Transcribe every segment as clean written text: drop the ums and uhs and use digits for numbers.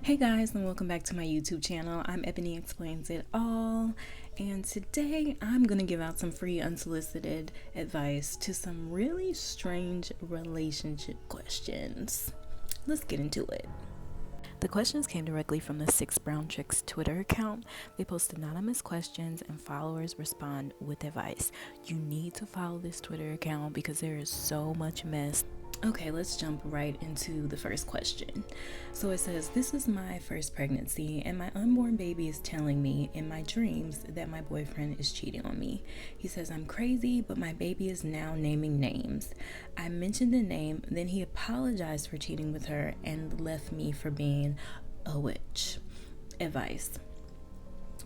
Hey guys, and welcome back to my YouTube channel. I'm Ebony Explains It All, and today I'm going to give out some free unsolicited advice to some really strange relationship questions. Let's get into it. The questions came directly from the Six Brown Chicks Twitter account. They post anonymous questions and followers respond with advice. You need to follow this Twitter account because there is so much mess. Okay, let's jump right into the first question. So it says, this is my first pregnancy and my unborn baby is telling me in my dreams that my boyfriend is cheating on me. He says I'm crazy, but my baby is now naming names. I mentioned a name, then he apologized for cheating with her and left me for being a witch. Advice.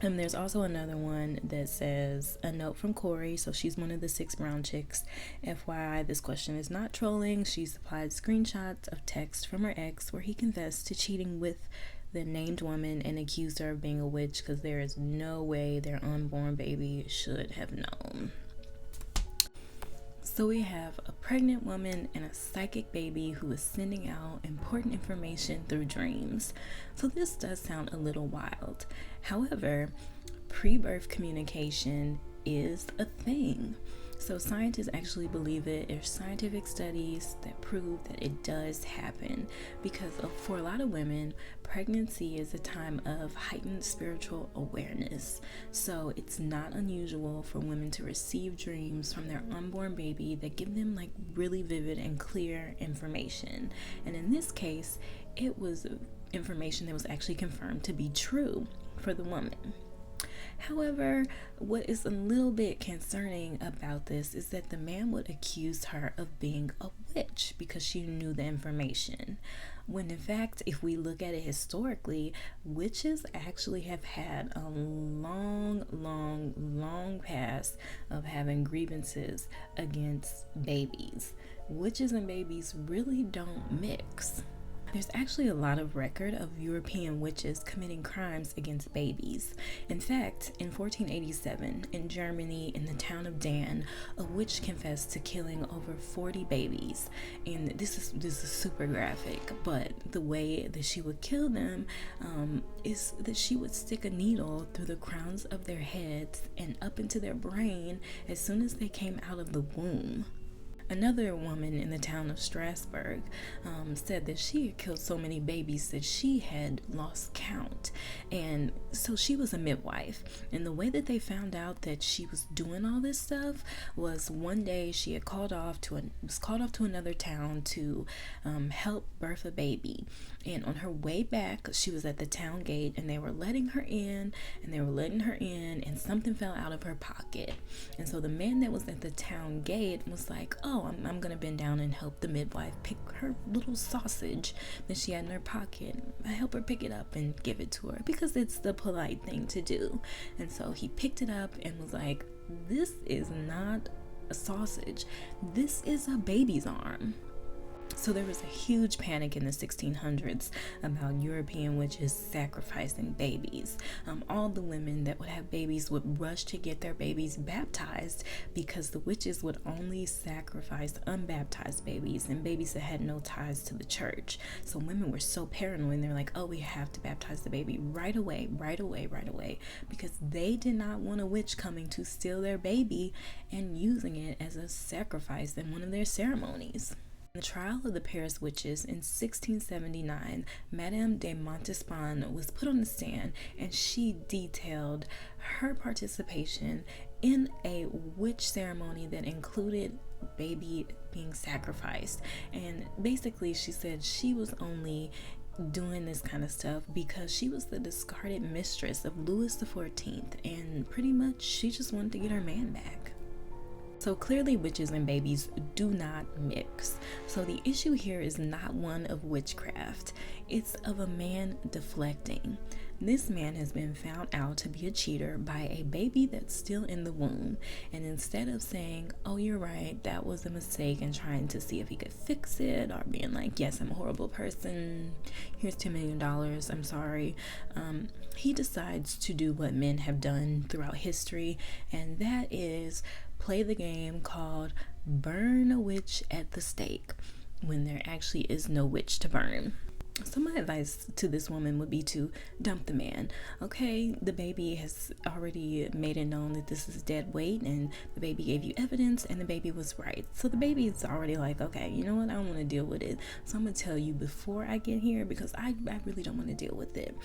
And there's also another one that says, a note from Corey. So she's one of the Six Brown Chicks. FYI, this question is not trolling. She supplied screenshots of text from her ex where he confessed to cheating with the named woman and accused her of being a witch because there is no way their unborn baby should have known. So we have a pregnant woman and a psychic baby who is sending out important information through dreams. So this does sound a little wild. However, pre-birth communication is a thing. So scientists actually believe it. There's scientific studies that prove that it does happen because for a lot of women, pregnancy is a time of heightened spiritual awareness. So it's not unusual for women to receive dreams from their unborn baby that give them like really vivid and clear information. And in this case, it was information that was actually confirmed to be true for the woman. However, what is a little bit concerning about this is that the man would accuse her of being a witch because she knew the information. When in fact, if we look at it historically, witches actually have had a long past of having grievances against babies. Witches and babies really don't mix. There's actually a lot of record of European witches committing crimes against babies. In fact, in 1487, in Germany, in the town of Dan, a witch confessed to killing over 40 babies. And this is super graphic, but the way that she would kill them is that she would stick a needle through the crowns of their heads and up into their brain as soon as they came out of the womb. Another woman in the town of Strasbourg said that she had killed so many babies that she had lost count. And so she was a midwife. And the way that they found out that she was doing all this stuff was one day she had was called off to another town to help birth a baby. And on her way back, she was at the town gate and they were letting her in and something fell out of her pocket. And so the man that was at the town gate was like, oh, I'm gonna bend down and help the midwife pick her little sausage that she had in her pocket. I help her pick it up and give it to her because it's the polite thing to do. And so he picked it up and was like, this is not a sausage, this is a baby's arm. So there was a huge panic in the 1600s about European witches sacrificing babies. All the women that would have babies would rush to get their babies baptized because the witches would only sacrifice unbaptized babies and babies that had no ties to the church. So women were so paranoid, they're like, oh, we have to baptize the baby right away, because they did not want a witch coming to steal their baby and using it as a sacrifice in one of their ceremonies. In the trial of the Paris witches in 1679, Madame de Montespan was put on the stand and she detailed her participation in a witch ceremony that included baby being sacrificed. And basically she said she was only doing this kind of stuff because she was the discarded mistress of Louis XIV and pretty much she just wanted to get her man back. So clearly witches and babies do not mix. So the issue here is not one of witchcraft, it's of a man deflecting. This man has been found out to be a cheater by a baby that's still in the womb. And instead of saying, oh, you're right, that was a mistake, and trying to see if he could fix it, or being like, yes, I'm a horrible person, here's $2 million, I'm sorry, he decides to do what men have done throughout history, and that is play the game called burn a witch at the stake when there actually is no witch to burn. So my advice to this woman would be to dump the man. Okay, the baby has already made it known that this is dead weight, and the baby gave you evidence, and the baby was right. So the baby is already like, okay, you know what, I don't want to deal with it. So I'm gonna tell you before I get here, because I really don't want to deal with it.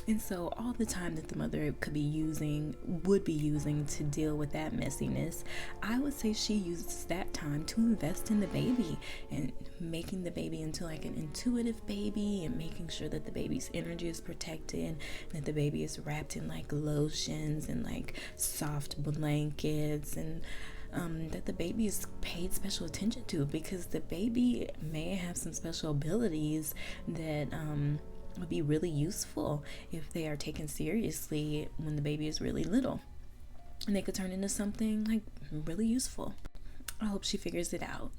And so all the time that the mother would be using to deal with that messiness, I would say she uses that time to invest in the baby and making the baby into like an intuitive baby, and making sure that the baby's energy is protected, and that the baby is wrapped in like lotions and like soft blankets, and that the baby is paid special attention to, because the baby may have some special abilities that would be really useful if they are taken seriously when the baby is really little, and they could turn into something like really useful. I hope she figures it out.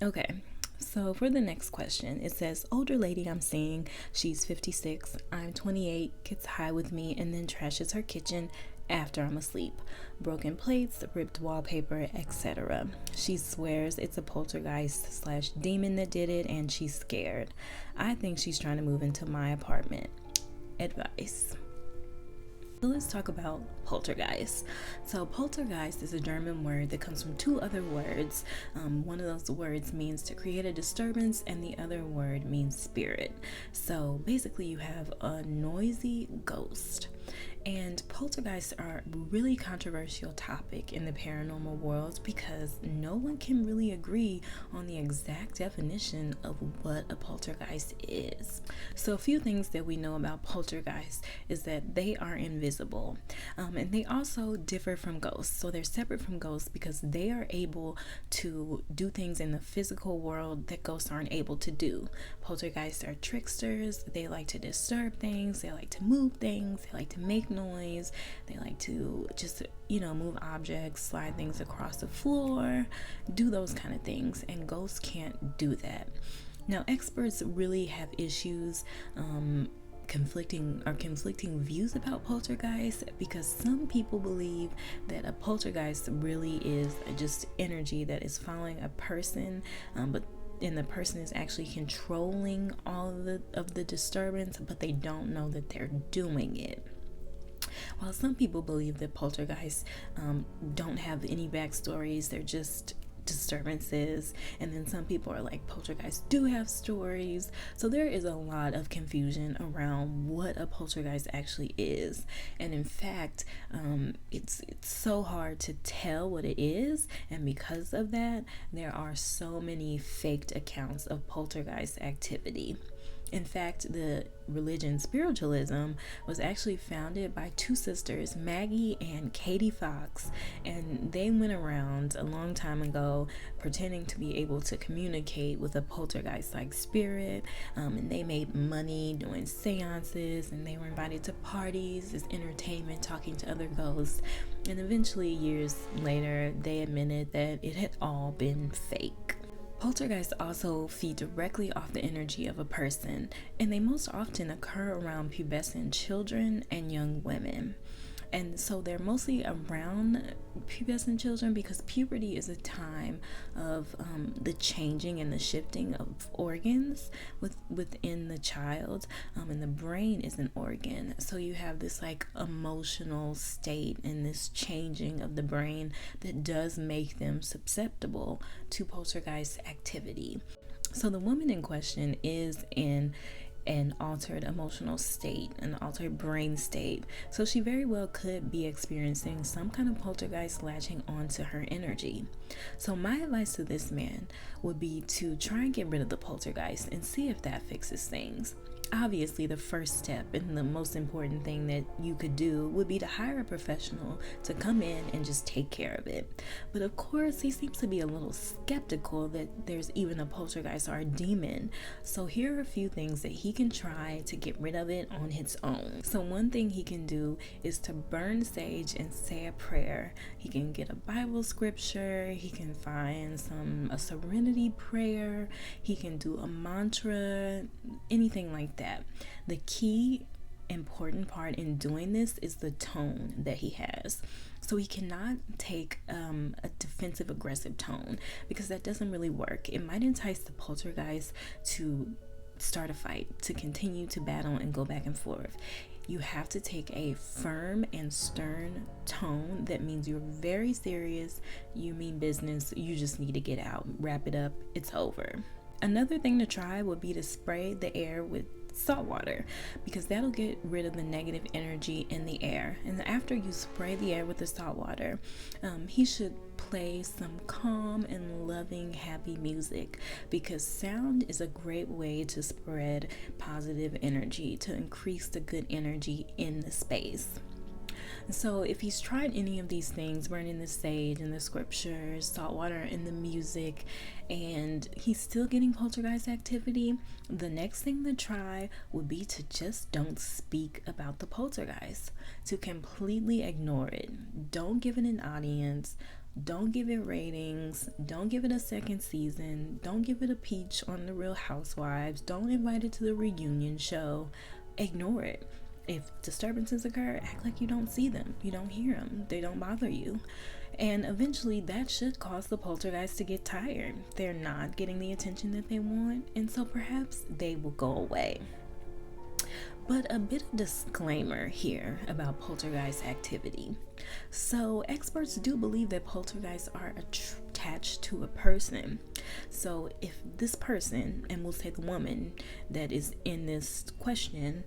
Okay, so for the next question, it says, older lady I'm seeing, she's 56, I'm 28, gets high with me, and then trashes her kitchen after I'm asleep. Broken plates, ripped wallpaper, etc. She swears it's a poltergeist / demon that did it, and she's scared. I think she's trying to move into my apartment. Advice. So let's talk about poltergeist. So poltergeist is a German word that comes from two other words. One of those words means to create a disturbance, and the other word means spirit. So basically you have a noisy ghost. And poltergeists are a really controversial topic in the paranormal world, because no one can really agree on the exact definition of what a poltergeist is. So a few things that we know about poltergeists is that they are invisible, and they also differ from ghosts. So they're separate from ghosts because they are able to do things in the physical world that ghosts aren't able to do. Poltergeists are tricksters. They like to disturb things, they like to move things, they like to make noise, they like to just move objects, slide things across the floor, do those kind of things, and ghosts can't do that. Now experts really have issues conflicting views about poltergeist, because some people believe that a poltergeist really is just energy that is following a person, and the person is actually controlling all of the disturbance, but they don't know that they're doing it. While some people believe that poltergeists don't have any backstories, they're just disturbances, and then some people are like, poltergeists do have stories. So there is a lot of confusion around what a poltergeist actually is, and in fact it's so hard to tell what it is, and because of that there are so many faked accounts of poltergeist activity. In fact, the religion spiritualism was actually founded by two sisters, Maggie and Katie Fox, and they went around a long time ago pretending to be able to communicate with a poltergeist-like spirit, and they made money doing seances, and they were invited to parties as entertainment, talking to other ghosts, and eventually years later they admitted that it had all been fake. Poltergeists also feed directly off the energy of a person, and they most often occur around pubescent children and young women. And so they're mostly around pubescent children because puberty is a time of the changing and the shifting of organs within the child, and the brain is an organ. So you have this like emotional state and this changing of the brain that does make them susceptible to poltergeist activity. So the woman in question is in an altered emotional state, an altered brain state. So she very well could be experiencing some kind of poltergeist latching onto her energy. So my advice to this man would be to try and get rid of the poltergeist and see if that fixes things. Obviously, the first step and the most important thing that you could do would be to hire a professional to come in and just take care of it. But of course, he seems to be a little skeptical that there's even a poltergeist or a demon. So here are a few things that he can try to get rid of it on his own. So one thing he can do is to burn sage and say a prayer. He can get a Bible scripture, he can find a serenity prayer, he can do a mantra, anything like that. The key important part in doing this is the tone that he has. So he cannot take a defensive aggressive tone, because that doesn't really work. It might entice the poltergeist to start a fight, to continue to battle and go back and forth. You have to take a firm and stern tone that means you're very serious, you mean business, you just need to get out, wrap it up, it's over. Another thing to try would be to spray the air with salt water, because that'll get rid of the negative energy in the air. And after you spray the air with the salt water, he should play some calm and loving, happy music, because sound is a great way to spread positive energy, to increase the good energy in the space. So if he's tried any of these things, burning the sage and the scriptures, salt water and the music, and he's still getting poltergeist activity, the next thing to try would be to just don't speak about the poltergeist, to completely ignore it. Don't give it an audience. Don't give it ratings. Don't give it a second season. Don't give it a peach on The Real Housewives. Don't invite it to the reunion show. Ignore it. If disturbances occur, act like you don't see them, you don't hear them, they don't bother you. And eventually that should cause the poltergeist to get tired. They're not getting the attention that they want, and so perhaps they will go away. But a bit of disclaimer here about poltergeist activity. So experts do believe that poltergeists are attached to a person. So if this person, and we'll say the woman that is in this question,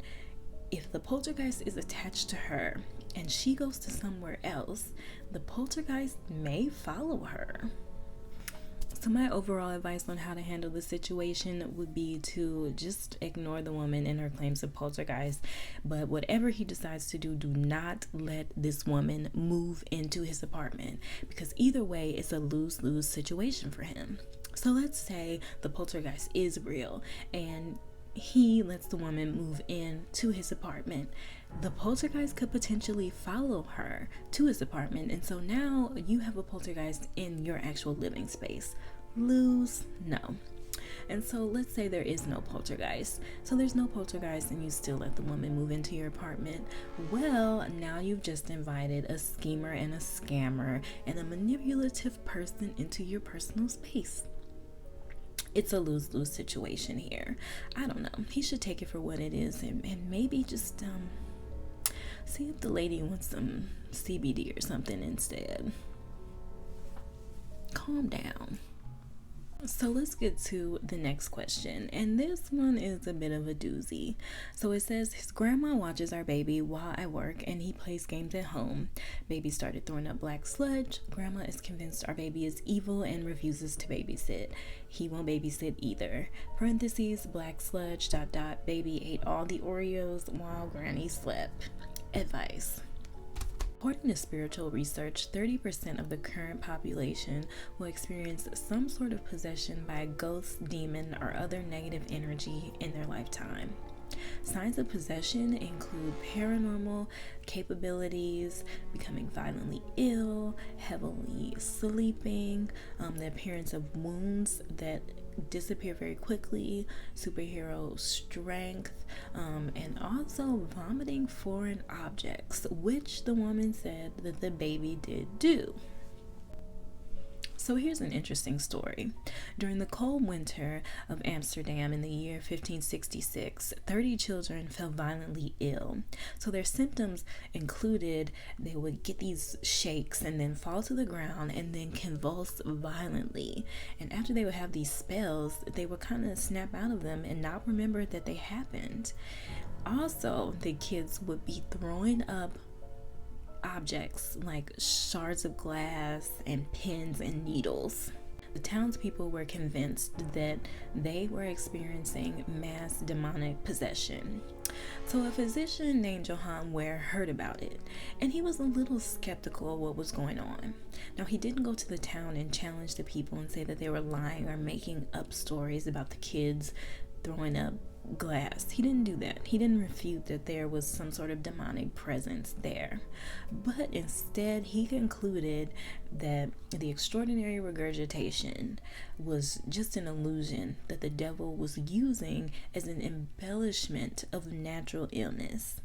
if the poltergeist is attached to her and she goes to somewhere else, the poltergeist may follow her. So my overall advice on how to handle the situation would be to just ignore the woman and her claims of poltergeist. But whatever he decides to do, do not let this woman move into his apartment, because either way, it's a lose-lose situation for him. So let's say the poltergeist is real and he lets the woman move in to his apartment. The poltergeist could potentially follow her to his apartment, and so now you have a poltergeist in your actual living space. Lose? No. And so let's say there is no poltergeist. So there's no poltergeist and you still let the woman move into your apartment. Well, now you've just invited a schemer and a scammer and a manipulative person into your personal space. It's a lose-lose situation here. I don't know. He should take it for what it is and maybe just see if the lady wants some CBD or something instead. Calm down. So let's get to the next question, and this one is a bit of a doozy. So it says, his grandma watches our baby while I work and he plays games at home. Baby started throwing up black sludge. Grandma is convinced our baby is evil and refuses to babysit. He won't babysit either. Parentheses, black sludge, ... Baby ate all the Oreos while granny slept. Advice. According to spiritual research, 30% of the current population will experience some sort of possession by a ghost, demon, or other negative energy in their lifetime. Signs of possession include paranormal capabilities, becoming violently ill, heavily sleeping, the appearance of wounds that disappear very quickly, superhero strength, and also vomiting foreign objects, which the woman said that the baby did do. So here's an interesting story. During the cold winter of Amsterdam in the year 1566, 30 children fell violently ill. So their symptoms included they would get these shakes and then fall to the ground and then convulse violently. And after they would have these spells, they would kind of snap out of them and not remember that they happened. Also, the kids would be throwing up objects like shards of glass and pins and needles. The townspeople were convinced that they were experiencing mass demonic possession. So a physician named Johann Ware heard about it, and he was a little skeptical of what was going on. Now, he didn't go to the town and challenge the people and say that they were lying or making up stories about the kids throwing up glass. He didn't do that. He didn't refute that there was some sort of demonic presence there. But instead, he concluded that the extraordinary regurgitation was just an illusion that the devil was using as an embellishment of natural illness.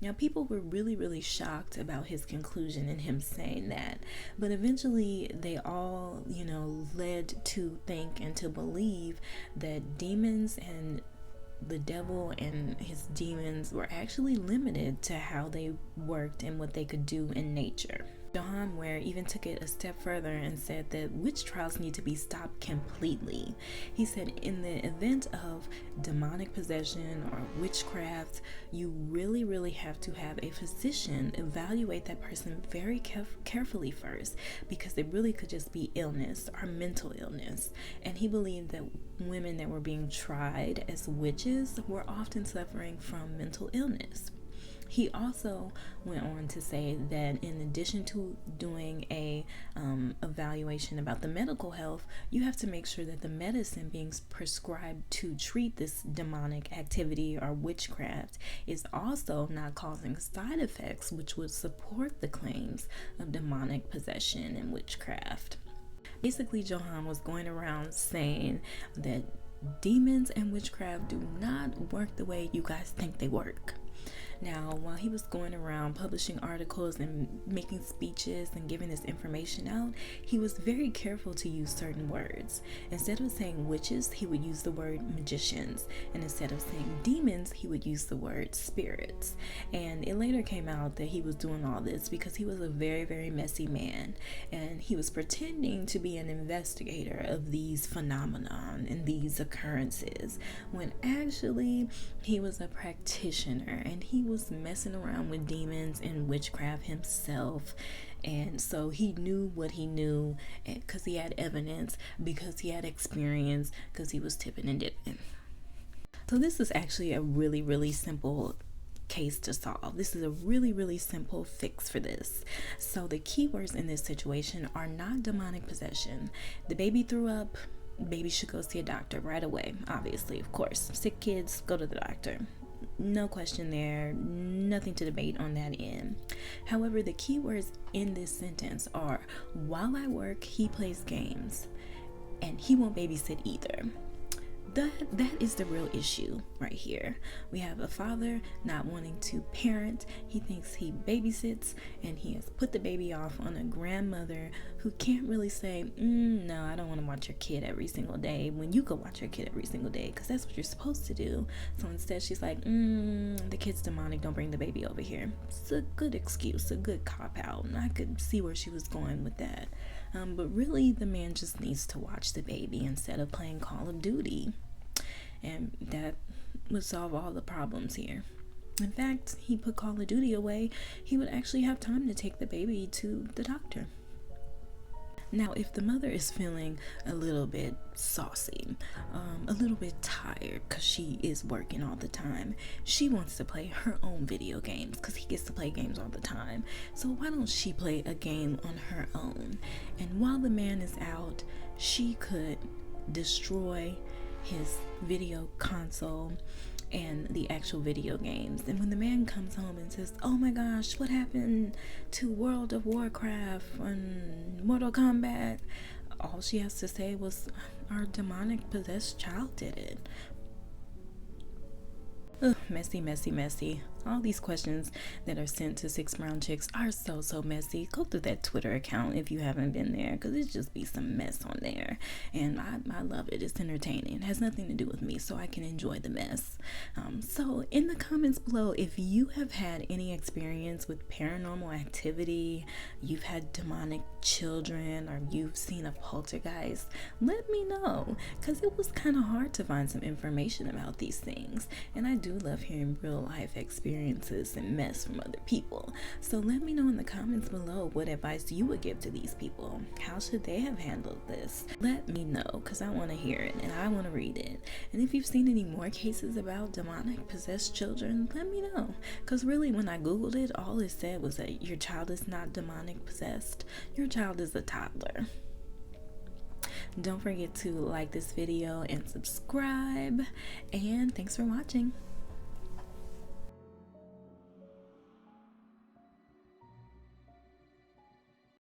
Now, people were really shocked about his conclusion and him saying that, but eventually they all, led to think and to believe that demons and the devil and his demons were actually limited to how they worked and what they could do in nature. John Ware even took it a step further and said that witch trials need to be stopped completely. He said in the event of demonic possession or witchcraft, you really have to have a physician evaluate that person very carefully first, because it really could just be illness or mental illness. And he believed that women that were being tried as witches were often suffering from mental illness. He also went on to say that in addition to doing a evaluation about the medical health, you have to make sure that the medicine being prescribed to treat this demonic activity or witchcraft is also not causing side effects which would support the claims of demonic possession and witchcraft. Basically, Johann was going around saying that demons and witchcraft do not work the way you guys think they work. Now, while he was going around publishing articles and making speeches and giving this information out, he was very careful to use certain words. Instead of saying witches, he would use the word magicians. And instead of saying demons, he would use the word spirits. And it later came out that he was doing all this because he was a very messy man. And he was pretending to be an investigator of these phenomenon and these occurrences, when actually he was a practitioner and he was messing around with demons and witchcraft himself. And so he knew what he knew because he had evidence, because he had experience, because he was tipping and dipping. So this is actually a really simple case to solve. This is a really simple fix for this. So the keywords in this situation are not demonic possession. The baby threw up, baby should go see a doctor right away. Obviously, of course, sick kids, go to the doctor. No question there, nothing to debate on that end. However, the keywords in this sentence are: while I work, he plays games, and he won't babysit either. That is the real issue right here. We have a father not wanting to parent. He thinks he babysits, and he has put the baby off on a grandmother who can't really say, no, I don't want to watch your kid every single day, when you could watch your kid every single day, because that's what you're supposed to do. So instead she's like, the kid's demonic, don't bring the baby over here. It's a good excuse, a good cop-out, and I could see where she was going with that. But really, the man just needs to watch the baby instead of playing Call of Duty. And that would solve all the problems here. In fact, he put Call of Duty away, he would actually have time to take the baby to the doctor. Now, if the mother is feeling a little bit saucy, a little bit tired because she is working all the time, she wants to play her own video games because he gets to play games all the time. So why don't she play a game on her own? And while the man is out, she could destroy his video console and the actual video games. And when the man comes home and says, oh my gosh, what happened to World of Warcraft and Mortal Kombat, all she has to say was, our demonic possessed child did it. Ugh, messy. All these questions that are sent to Six Brown Chicks are so messy. Go through that Twitter account if you haven't been there, because it just be some mess on there. And I love it. It's entertaining. It has nothing to do with me, so I can enjoy the mess. So in the comments below, if you have had any experience with paranormal activity, you've had demonic children, or you've seen a poltergeist, let me know, because it was kind of hard to find some information about these things. And I do love hearing real life experiences and mess from other people. So let me know in the comments below what advice you would give to these people. How should they have handled this? Let me know, because I want to hear it and I want to read it. And if you've seen any more cases about demonic possessed children, let me know, because really when I googled it, all it said was that your child is not demonic possessed. Your child is a toddler. Don't forget to like this video and subscribe, and thanks for watching.